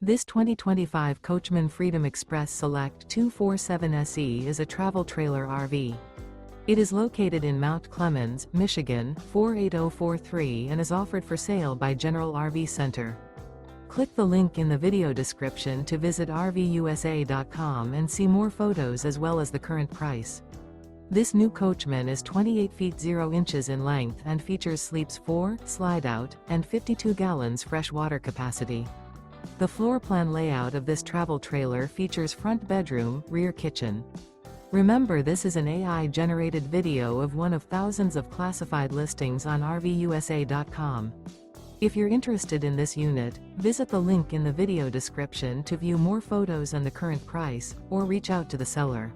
This 2025 Coachmen Freedom Express Select 247 SE is a travel trailer RV. It is located in Mount Clemens, Michigan, 48043 and is offered for sale by General RV Center. Click the link in the video description to visit RVUSA.com and see more photos as well as the current price. This new Coachmen is 28 feet 0 inches in length and features sleeps 4, Slideout, and 52 gallons fresh water capacity. The floor plan layout of this travel trailer features front bedroom, rear kitchen. Remember, this is an AI-generated video of one of thousands of classified listings on RVUSA.com. If you're interested in this unit, visit the link in the video description to view more photos and the current price, or reach out to the seller.